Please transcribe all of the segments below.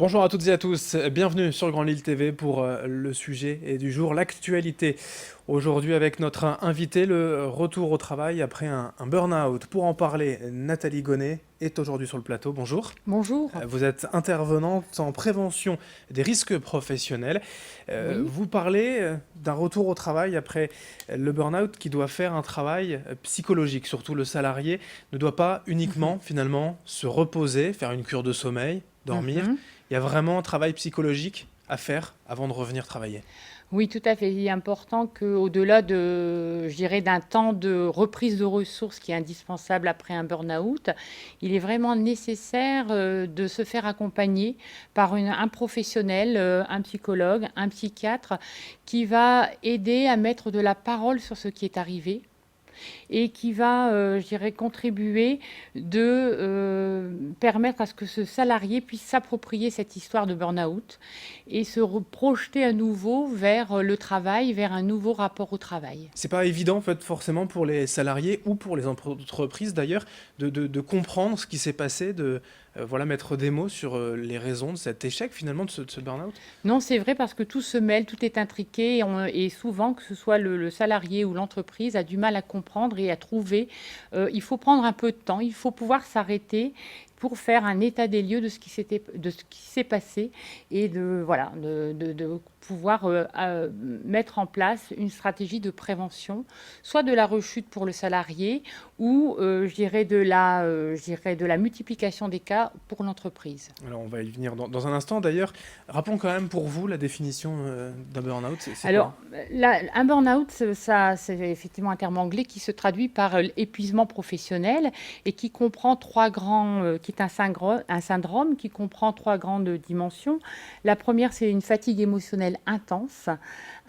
Bonjour à toutes et à tous, bienvenue sur Grand Lille TV pour le sujet et du jour, l'actualité. Aujourd'hui avec notre invité, le retour au travail après un burn-out. Pour en parler, Nathalie Gonnet est aujourd'hui sur le plateau. Bonjour. Bonjour. Vous êtes intervenante en prévention des risques professionnels. Oui. Vous parlez d'un retour au travail après le burn-out qui doit faire un travail psychologique. Surtout le salarié ne doit pas Mhm. uniquement finalement se reposer, faire une cure de sommeil, dormir. Mhm. Il y a vraiment un travail psychologique à faire avant de revenir travailler. Oui, tout à fait. Il est important qu'au-delà de, je dirais, d'un temps de reprise de ressources qui est indispensable après un burn-out, il est vraiment nécessaire de se faire accompagner par un professionnel, un psychologue, un psychiatre, qui va aider à mettre de la parole sur ce qui est arrivé et qui va, je dirais, contribuer de permettre à ce que ce salarié puisse s'approprier cette histoire de burn-out et se projeter à nouveau vers le travail, vers un nouveau rapport au travail. C'est pas évident en fait forcément pour les salariés ou pour les entreprises d'ailleurs de comprendre ce qui s'est passé, de voilà, mettre des mots sur les raisons de cet échec finalement, de ce burn-out. Non, c'est vrai parce que tout se mêle, tout est intriqué et souvent, que ce soit le salarié ou l'entreprise, a du mal à comprendre et à trouver. Il faut prendre un peu de temps, il faut pouvoir s'arrêter pour faire un état des lieux de ce qui s'est passé et voilà, de pouvoir mettre en place une stratégie de prévention, soit de la rechute pour le salarié ou je dirais de la multiplication des cas pour l'entreprise. Alors on va y venir dans un instant d'ailleurs. Rappelons quand même pour vous la définition d'un burn-out, c'est Alors, quoi? un burn-out, ça, c'est effectivement un terme anglais qui se traduit par épuisement professionnel et qui comprend qui est un syndrome qui comprend trois grandes dimensions. La première, c'est une fatigue émotionnelle intense,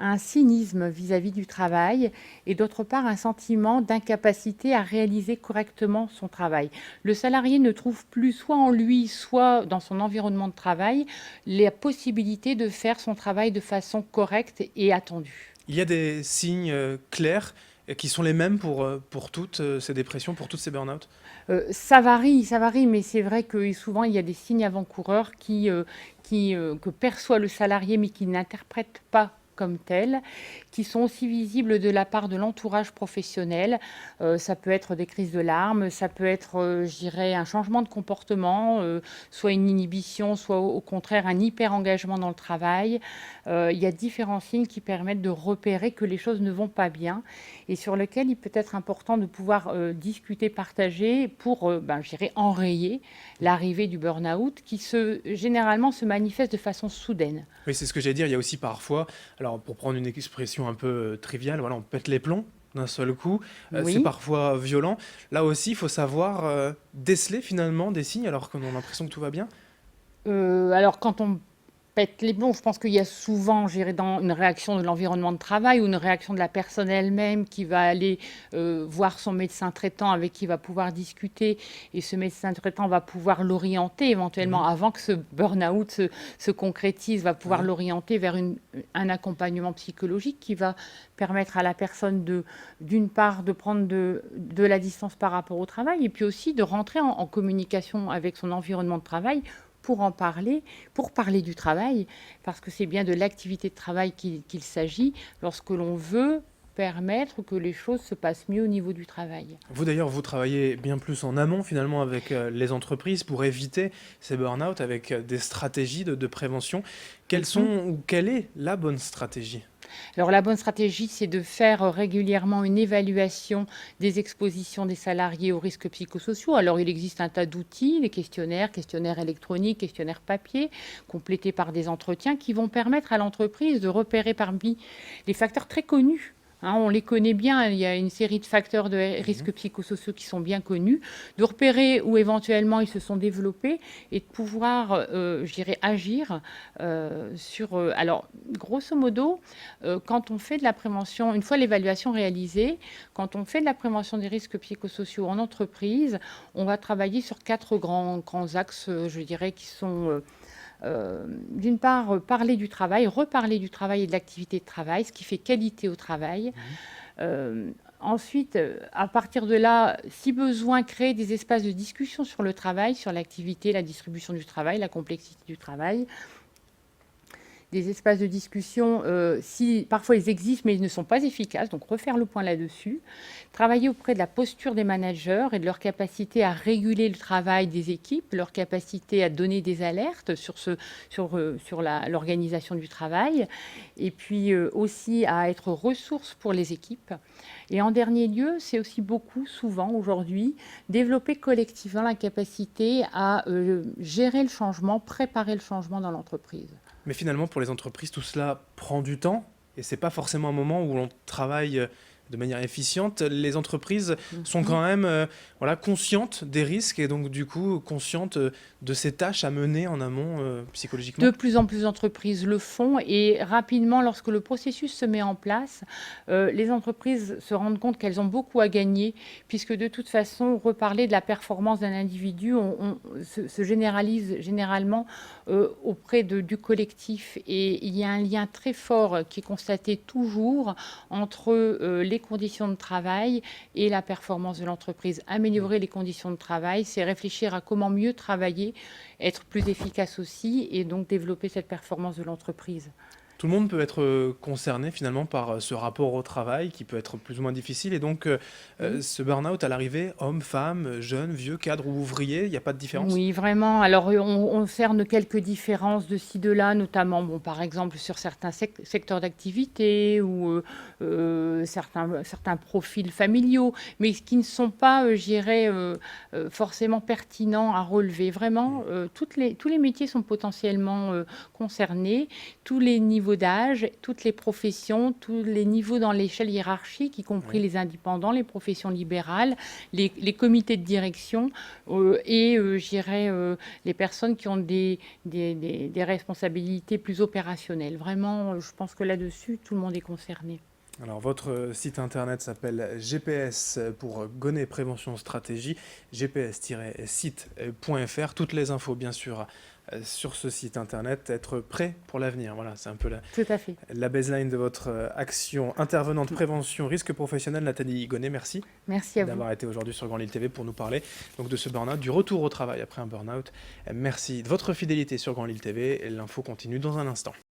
un cynisme vis-à-vis du travail et d'autre part, un sentiment d'incapacité à réaliser correctement son travail. Le salarié ne trouve plus, soit en lui, soit dans son environnement de travail, la possibilité de faire son travail de façon correcte et attendue. Il y a des signes clairs qui sont les mêmes pour toutes ces dépressions, pour toutes ces burn-out? Ça varie, mais c'est vrai que souvent il y a des signes avant-coureurs que perçoit le salarié, mais qui n'interprète pas comme tels, qui sont aussi visibles de la part de l'entourage professionnel. Ça peut être des crises de larmes, ça peut être, je dirais, un changement de comportement, soit une inhibition, soit au contraire un hyper-engagement dans le travail. Il y a différents signes qui permettent de repérer que les choses ne vont pas bien et sur lesquels il peut être important de pouvoir discuter, partager pour, je dirais, enrayer l'arrivée du burn-out qui généralement se manifeste de façon soudaine. Oui, c'est ce que j'allais dire. Il y a aussi parfois, alors pour prendre une expression un peu triviale, voilà, on pète les plombs d'un seul coup. C'est Oui. parfois violent. Là aussi, il faut savoir déceler finalement des signes alors qu'on a l'impression que tout va bien. Alors quand on pète les plombs, je pense qu'il y a souvent, je dirais, dans une réaction de l'environnement de travail ou une réaction de la personne elle-même qui va aller voir son médecin traitant avec qui il va pouvoir discuter et ce médecin traitant va pouvoir l'orienter éventuellement Mhm. avant que ce burn-out se concrétise, va pouvoir Ouais. l'orienter vers un accompagnement psychologique qui va permettre à la personne d'une part, de prendre de la distance par rapport au travail et puis aussi de rentrer en communication avec son environnement de travail pour en parler, pour parler du travail, parce que c'est bien de l'activité de travail qu'il s'agit lorsque l'on veut permettre que les choses se passent mieux au niveau du travail. Vous d'ailleurs, vous travaillez bien plus en amont finalement avec les entreprises pour éviter ces burn-out avec des stratégies de prévention. Quelles Mhm. sont ou quelle est la bonne stratégie? Alors la bonne stratégie, c'est de faire régulièrement une évaluation des expositions des salariés aux risques psychosociaux. Alors il existe un tas d'outils, les questionnaires électroniques, questionnaires papier, complétés par des entretiens qui vont permettre à l'entreprise de repérer parmi les facteurs très connus. On les connaît bien, il y a une série de facteurs de Mhm. risques psychosociaux qui sont bien connus, de repérer où éventuellement ils se sont développés et de pouvoir, je dirais, agir sur... alors, grosso modo, quand on fait de la prévention, une fois l'évaluation réalisée, quand on fait de la prévention des risques psychosociaux en entreprise, on va travailler sur quatre grands axes, je dirais, qui sont d'une part parler du travail, reparler du travail et de l'activité de travail, ce qui fait qualité au travail. Mhm. Euh, Ensuite, à partir de là, si besoin, créer des espaces de discussion sur le travail, sur l'activité, la distribution du travail, la complexité du travail. Des espaces de discussion, si parfois ils existent mais ils ne sont pas efficaces, donc refaire le point là-dessus. Travailler auprès de la posture des managers et de leur capacité à réguler le travail des équipes, leur capacité à donner des alertes sur l'organisation du travail, et puis aussi à être ressource pour les équipes. Et en dernier lieu, c'est aussi beaucoup, souvent aujourd'hui, développer collectivement la capacité à gérer le changement, préparer le changement dans l'entreprise. Mais finalement, pour les entreprises, tout cela prend du temps et c'est pas forcément un moment où l'on travaille de manière efficiente. Les entreprises sont quand même voilà, conscientes des risques et donc du coup conscientes de ces tâches à mener en amont psychologiquement. De plus en plus d'entreprises le font et rapidement, lorsque le processus se met en place, les entreprises se rendent compte qu'elles ont beaucoup à gagner puisque de toute façon, reparler de la performance d'un individu se généralise généralement auprès du collectif et il y a un lien très fort qui est constaté toujours entre les conditions de travail et la performance de l'entreprise. Améliorer les conditions de travail, c'est réfléchir à comment mieux travailler, être plus efficace aussi et donc développer cette performance de l'entreprise. Tout le monde peut être concerné finalement par ce rapport au travail qui peut être plus ou moins difficile. Et donc, ce burn-out à l'arrivée, hommes, femmes, jeunes, vieux, cadres ou ouvriers, il n'y a pas de différence? Oui, vraiment. Alors, on cerne quelques différences de ci, de là, notamment, bon, par exemple, sur certains secteurs d'activité ou certains profils familiaux, mais qui ne sont pas, je dirais, forcément pertinents à relever. Vraiment, tous les métiers sont potentiellement concernés, tous les niveaux d'âge, toutes les professions, tous les niveaux dans l'échelle hiérarchique, y compris les indépendants, les professions libérales, les comités de direction et, je dirais, les personnes qui ont des responsabilités plus opérationnelles. Vraiment, je pense que là-dessus, tout le monde est concerné. Alors, votre site internet s'appelle GPS pour Gonnet Prévention Stratégie, gps-site.fr. Toutes les infos, bien sûr, sur ce site internet. Être prêt pour l'avenir. Voilà, c'est un peu Tout à fait. la baseline de votre action. Intervenante prévention risque professionnel, Nathalie Gonnet, merci. Merci à vous. D'avoir été aujourd'hui sur Grand Lille TV pour nous parler donc, de ce burn-out, du retour au travail après un burn-out. Merci de votre fidélité sur Grand Lille TV. L'info continue dans un instant.